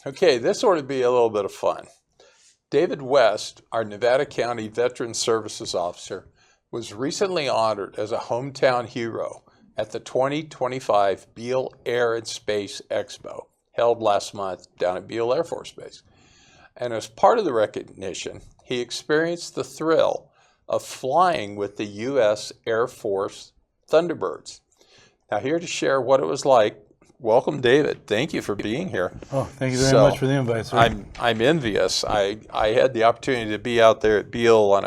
Okay, this ought to be a little bit of fun. David West, our Nevada County Veteran Services Officer, was recently honored as a hometown hero at the 2025 Beale Air and Space Expo, held last month down at Beale Air Force Base. And as part of the recognition, he experienced the thrill of flying with the U.S. Air Force Thunderbirds. Now, here to share what it was like, welcome, David. Thank you for being here. Oh, thank you very much for the invite, sir. I'm envious. I had the opportunity to be out there at Beale on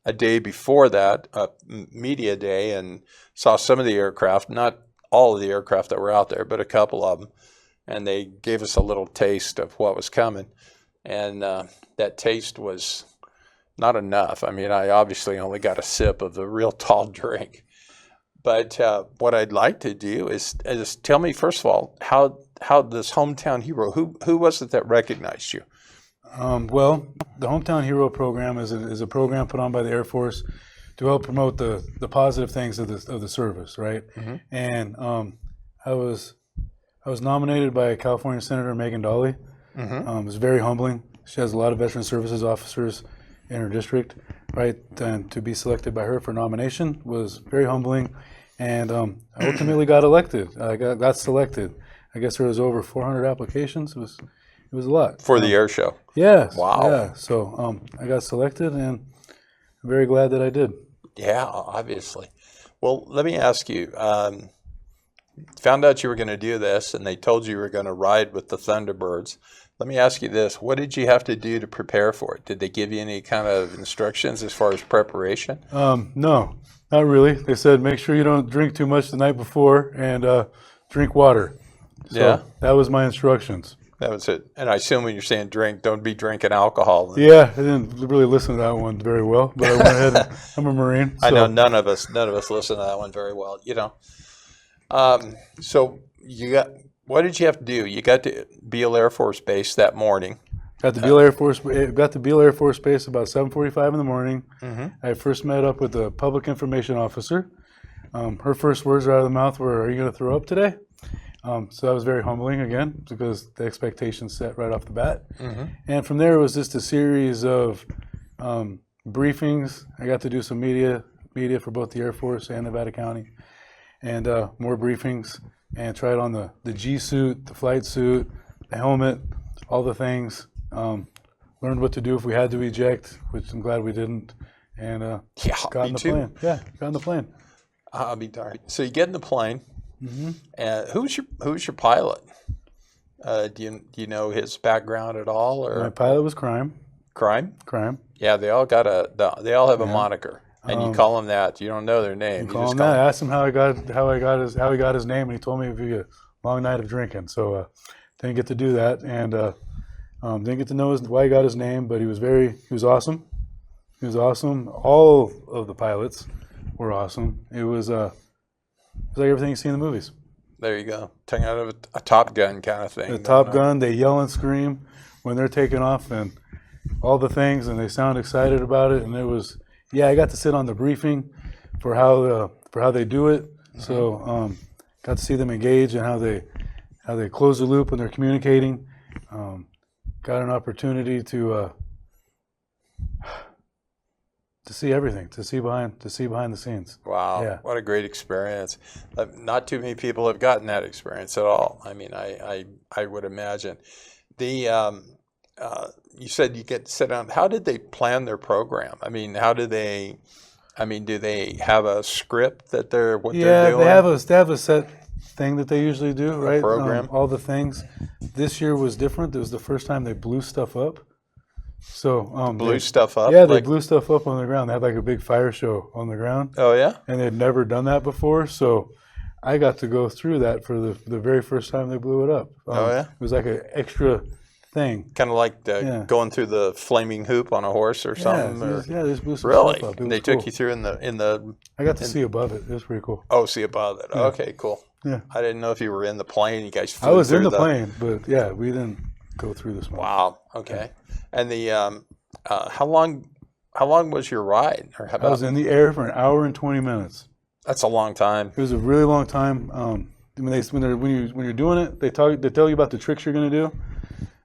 a day before that, a media day, and saw some of the aircraft, not all of the aircraft that were out there, but a couple of them. And they gave us a little taste of what was coming. And that taste was not enough. I mean, I obviously only got a sip of the real tall drink. But what I'd like to do is tell me, first of all, how this hometown hero, who was it that recognized you? Well, the Hometown Hero program is a program put on by the Air Force to help promote the positive things of the service, right? Mm-hmm. And I was nominated by California Senator Megan Dolly. Mm-hmm. It was very humbling. She has a lot of veteran services officers in her district, right? And to be selected by her for nomination was very humbling. And I ultimately got elected. I got selected. I guess there was over 400 applications. It was a lot. For the air show? Yes. Wow. Yeah. So I got selected, and I'm very glad that I did. Yeah, obviously. Well, let me ask you, found out you were going to do this, and they told you were going to ride with the Thunderbirds. Let me ask you this. What did you have to do to prepare for it? Did they give you any kind of instructions as far as preparation? No, not really. They said make sure you don't drink too much the night before and drink water. So yeah. That was my instructions. That was it. And I assume when you're saying drink, don't be drinking alcohol. Yeah, I didn't really listen to that one very well, but I went ahead and I'm a Marine. So. I know none of us listen to that one very well, you know. So what did you have to do? You got to Beale Air Force Base that morning. Got to Beale Air Force Base about 7:45 in the morning. Mm-hmm. I first met up with the public information officer. Her first words out of the mouth were, "Are you going to throw up today?" So that was very humbling again because the expectations set right off the bat. Mm-hmm. And from there it was just a series of briefings. I got to do some media for both the Air Force and Nevada County, and more briefings. And tried on the G suit, the flight suit, the helmet, all the things. Learned what to do if we had to eject, which I'm glad we didn't. And got in the plane. Yeah, got in the plane. I'll be darned. So you get in the plane. Mm-hmm. And who's your pilot? Do you know his background at all? Or my pilot was Crime. Crime? Crime. Yeah, they all have a moniker. And you call them that. You don't know their name. You call him that. I asked him how he got his name, and he told me it would be a long night of drinking. So didn't get to do that, and didn't get to know why he got his name. But he was awesome. He was awesome. All of the pilots were awesome. It was like everything you see in the movies. There you go. Taking out of a Top Gun kind of thing. The Top Gun. They yell and scream when they're taking off, and all the things, and they sound excited about it, and it was. Yeah, I got to sit on the briefing for how they do it. Mm-hmm. So got to see them engage and how they close the loop when they're communicating. Got an opportunity to see everything, to see behind the scenes. Wow, yeah. What a great experience! Not too many people have gotten that experience at all. I mean, I would imagine you said you get to sit down. How did they plan their program? I mean, do they have a script that they're doing? Yeah, they have a set thing that they usually do, right? Program. All the things. This year was different. It was the first time they blew stuff up. So blew stuff up? Yeah, they blew stuff up on the ground. They had like a big fire show on the ground. Oh, yeah? And they'd never done that before, so I got to go through that for the very first time they blew it up. Oh, yeah? It was like an extra thing. Kind of like going through the flaming hoop on a horse or something? Yeah, they just blew some really? stuff up. They took you through in the... I got to see above it. It was pretty cool. Oh, see above it. Yeah. Okay, cool. Yeah. I didn't know if you were in the plane. You guys flew I was through in the plane, but yeah, we didn't go through this one. Wow. Okay. Yeah. And the how long was your ride? Or how about... I was in the air for an hour and 20 minutes. That's a long time. It was a really long time. When you're doing it, they tell you about the tricks you're going to do,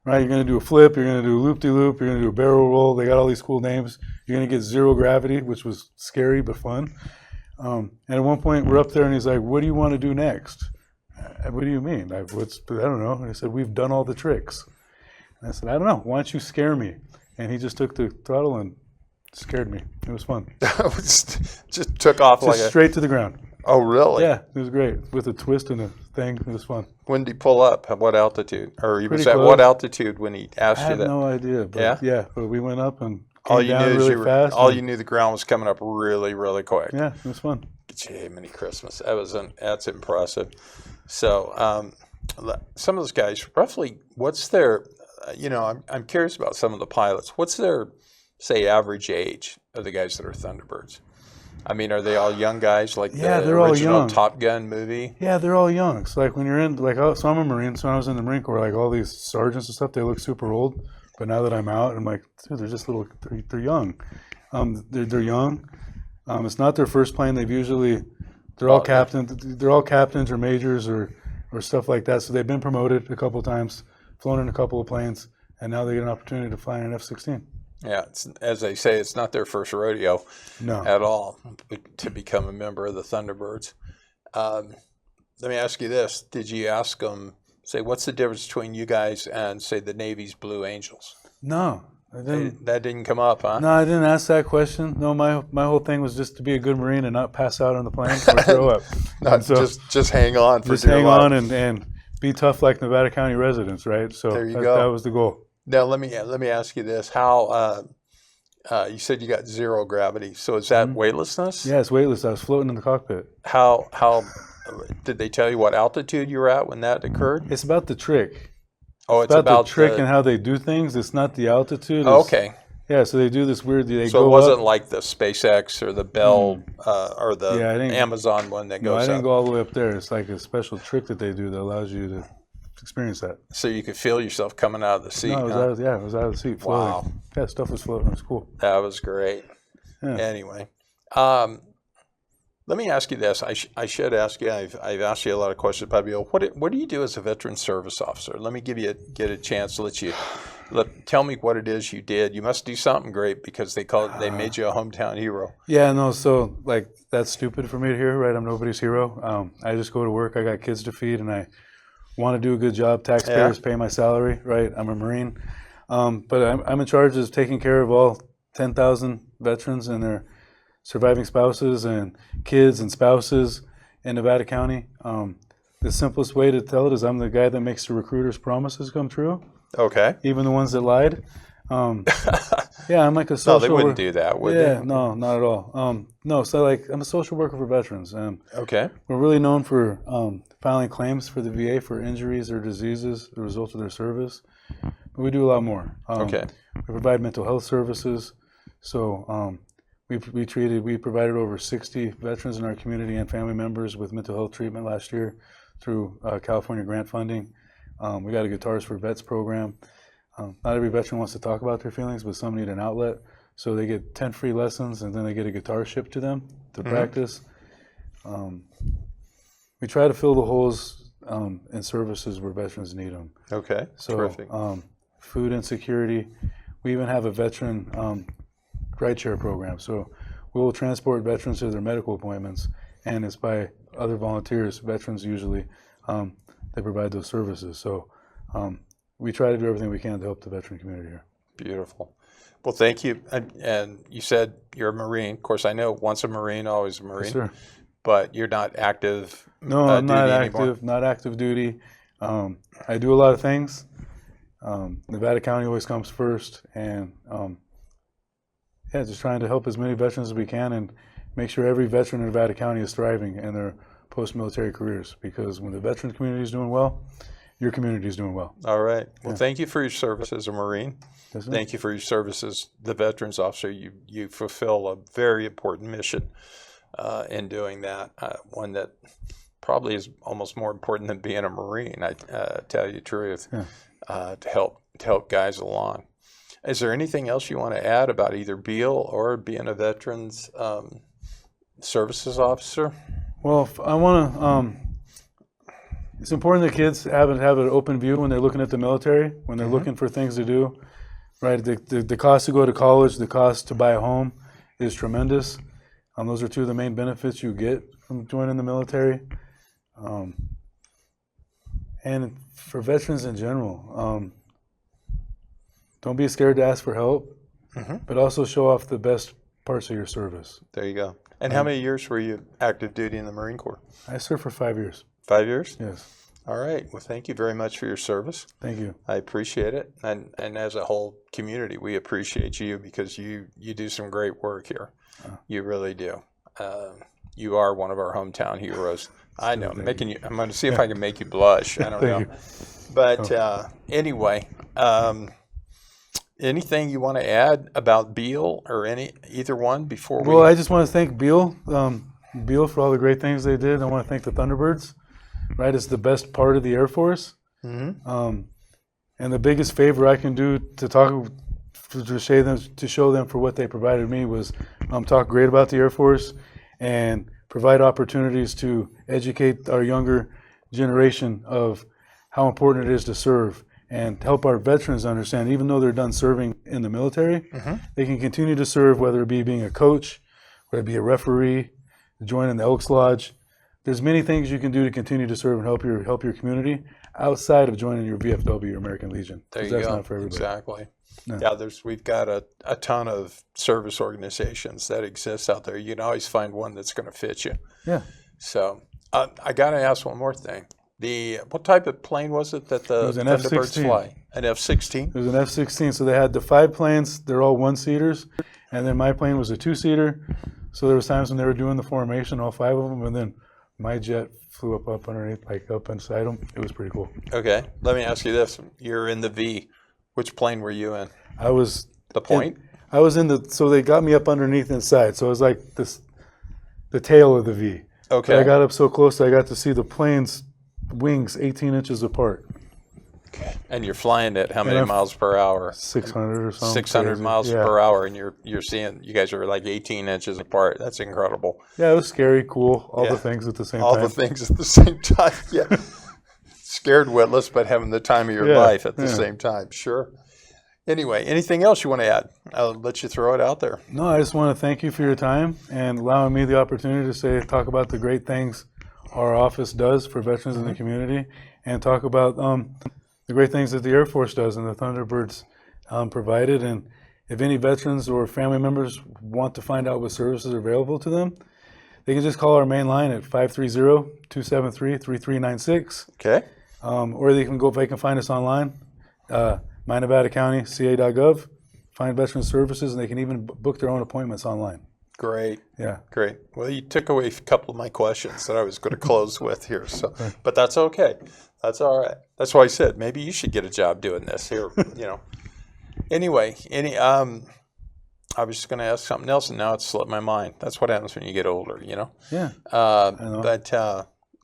right? You're going to do a flip, you're going to do a loop-de-loop, you're going to do a barrel roll. They got all these cool names. You're going to get zero gravity, which was scary but fun. And at one point, we're up there, and he's like, "What do you want to do next?" "What do you mean?" I don't know. And he said, "We've done all the tricks." And I said, "I don't know. Why don't you scare me?" And he just took the throttle and scared me. It was fun. Just took off Just straight to the ground. Oh, really? Yeah, it was great. With a twist and a thing, it was fun. When did he pull up? At what altitude? Or he was Pretty at close. what altitude when he asked I you have that? no idea. But Yeah? but we went up and All came you down knew is really fast. you knew the ground was coming up really, really quick. Yeah, it was fun. Gee, mini Christmas. That's impressive. So, some of those guys, roughly, what's their? I'm curious about some of the pilots. What's their, say, average age of the guys that are Thunderbirds? I mean, are they all young guys like the they're all original young. Top Gun movie? Yeah, they're all young. So like when you're in, so I'm a Marine. So when I was in the Marine Corps, like all these sergeants and stuff, they look super old. But now that I'm out, I'm like, dude, they're just little. They're young. They're young. It's not their first plane. They're all captains. They're all captains or majors or stuff like that. So they've been promoted a couple of times, flown in a couple of planes, and now they get an opportunity to fly in an F-16. Yeah, as they say, it's not their first rodeo at all to become a member of the Thunderbirds. Let me ask you this. Did you ask them, say, what's the difference between you guys and, say, the Navy's Blue Angels? No, I didn't. That didn't come up, huh? No, I didn't ask that question. No, my whole thing was just to be a good Marine and not pass out on the plane or throw up. Just hang on for just dear hang life. on and be tough like Nevada County residents, right? So there you go. That was the goal. Now let me ask you this: how you said you got zero gravity? So is that weightlessness? Yeah, it's weightless. I was floating in the cockpit. How did they tell you what altitude you were at when that occurred? It's about the trick. Oh, it's about the trick and how they do things. It's not the altitude. Okay. Yeah, so they do this weird. So it wasn't like the SpaceX or the Bell or the Amazon one that goes up. I didn't go all the way up there. It's like a special trick that they do that allows you to experience that. So you could feel yourself coming out of the seat. No, it was out of the seat floating. Wow. Yeah, stuff was floating. It was cool. That was great. Yeah. Anyway, let me ask you this. I should ask you. I've asked you a lot of questions about you. What do you do as a veteran service officer? Let me get a chance to let you tell me what it is you did. You must do something great because they made you a hometown hero. Yeah, no. So like that's stupid for me to hear, right? I'm nobody's hero. I just go to work. I got kids to feed, and I want to do a good job. Taxpayers pay my salary, right? I'm a Marine, but I'm in charge of taking care of all 10,000 veterans and their surviving spouses and kids and spouses in Nevada County. The simplest way to tell it is I'm the guy that makes the recruiters' promises come true. Okay. Even the ones that lied. Yeah, I'm like a social. No, they wouldn't do that, would they? Yeah, no, not at all. No, so like I'm a social worker for veterans. Okay. We're really known for filing claims for the VA for injuries or diseases as a result of their service, but we do a lot more. Okay. We provide mental health services. So we provided over 60 veterans in our community and family members with mental health treatment last year through California grant funding. We got a Guitars for Vets program. Not every veteran wants to talk about their feelings, but some need an outlet. So they get 10 free lessons, and then they get a guitar shipped to them to practice. We try to fill the holes in services where veterans need them. Okay, so, terrific. Food insecurity. We even have a veteran rideshare program. So we will transport veterans to their medical appointments, and it's by other volunteers, veterans usually, they provide those services. So we try to do everything we can to help the veteran community here. Beautiful. Well, thank you. And you said you're a Marine. Of course, I know once a Marine, always a Marine. Yes, sir. But you're not active. No, I'm not active. Anymore. Not active duty. I do a lot of things. Nevada County always comes first, and just trying to help as many veterans as we can, and make sure every veteran in Nevada County is thriving in their post-military careers. Because when the veteran community is doing well, your community is doing well. All right. Well, thank you for your service as a Marine. Yes, thank you for your service as the veterans officer. You fulfill a very important mission in doing that. One that probably is almost more important than being a Marine. I tell you the truth. To help guys along. Is there anything else you want to add about either Beal or being a veterans services officer? Well, I want to It's important that kids have an open view when they're looking at the military, when they're looking for things to do. Right, the cost to go to college, the cost to buy a home is tremendous. Those are two of the main benefits you get from joining the military. And for veterans in general, don't be scared to ask for help, but also show off the best parts of your service. There you go. And how many years were you active duty in the Marine Corps? I served for 5 years. 5 years? Yes. All right. Well, thank you very much for your service. Thank you. I appreciate it. And as a whole community, we appreciate you because you do some great work here. You really do. You are one of our hometown heroes. I know. I'm going to see if I can make you blush. I don't know. But anyway, anything you want to add about Beale or either one before we? Well, I just want to thank Beale for all the great things they did. I want to thank the Thunderbirds. Right, it's the best part of the Air Force, and the biggest favor I can do to show them for what they provided me was talk great about the Air Force and provide opportunities to educate our younger generation of how important it is to serve and help our veterans understand, even though they're done serving in the military, they can continue to serve, whether it be being a coach, whether it be a referee, joining the Elks Lodge. There's many things you can do to continue to serve and help your community outside of joining your VFW, your American Legion. There you that's go. Not for everybody. Exactly. No. Yeah, we've got a ton of service organizations that exist out there. You can always find one that's going to fit you. Yeah. So I got to ask one more thing. What type of plane was it that the Thunderbirds fly? An F-16? It was an F-16. So they had the 5 planes. They're all 1-seaters. And then my plane was a 2-seater. So there was times when they were doing the formation, all 5 of them, and then my jet flew up underneath, like up inside them. It was pretty cool. Okay. Let me ask you this. You're in the V. Which plane were you in? I was... The point? I was in so they got me up underneath inside. So it was like the tail of the V. Okay. But I got up so close that I got to see the plane's wings 18 inches apart. Okay. And you're flying at how many miles per hour? 600 or something. 600 crazy. miles per hour, and you're seeing you guys are like 18 inches apart. That's incredible. Yeah, it was scary, cool, all the things at the same time. All the things at the same time. Yeah. Scared witless, but having the time of your life at the same time. Sure. Anyway, anything else you want to add? I'll let you throw it out there. No, I just want to thank you for your time and allowing me the opportunity to talk about the great things our office does for veterans in the community, and talk about the great things that the Air Force does and the Thunderbirds provided. And if any veterans or family members want to find out what services are available to them, they can just call our main line at 530-273-3396. Okay. Or they can find us online, Nevada County, ca.gov, find veteran services, and they can even book their own appointments online. Great. Yeah. Great. Well, you took away a couple of my questions that I was going to close with here. So, but that's okay. That's all right. That's why I said maybe you should get a job doing this here. Anyway, I was just going to ask something else, and now it's slipped my mind. That's what happens when you get older, Yeah. I know. But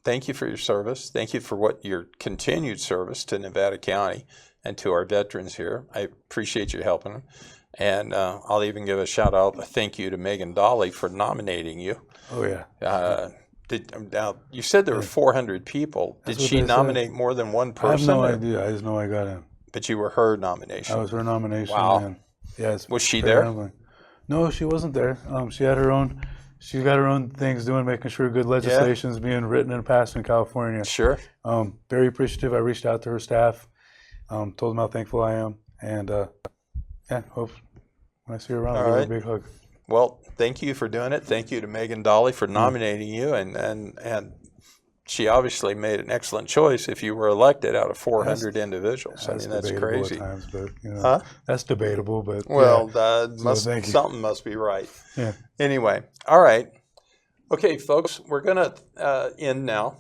thank you for your service. Thank you for your continued service to Nevada County and to our veterans here. I appreciate you helping them. And I'll even give a shout out, a thank you to Megan Dolly for nominating you. Oh, yeah. Now, you said there were 400 people. Did she nominate more than one person? I have no idea. I just know I got in. But you were her nomination. I was her nomination. Wow. And, yeah, was she there? Humbling. No, she wasn't there. She had her own. She's got her own things doing, making sure good legislation is being written and passed in California. Sure. Very appreciative. I reached out to her staff, told them how thankful I am, and hope when I see her around, I'll give her a big hug. Well, thank you for doing it. Thank you to Megan Dolly for nominating you, and she obviously made an excellent choice if you were elected out of 400 individuals. I mean, that's crazy. At times, but, that's debatable. But something must be right. Yeah. Anyway, all right. Okay, folks, we're going to end now.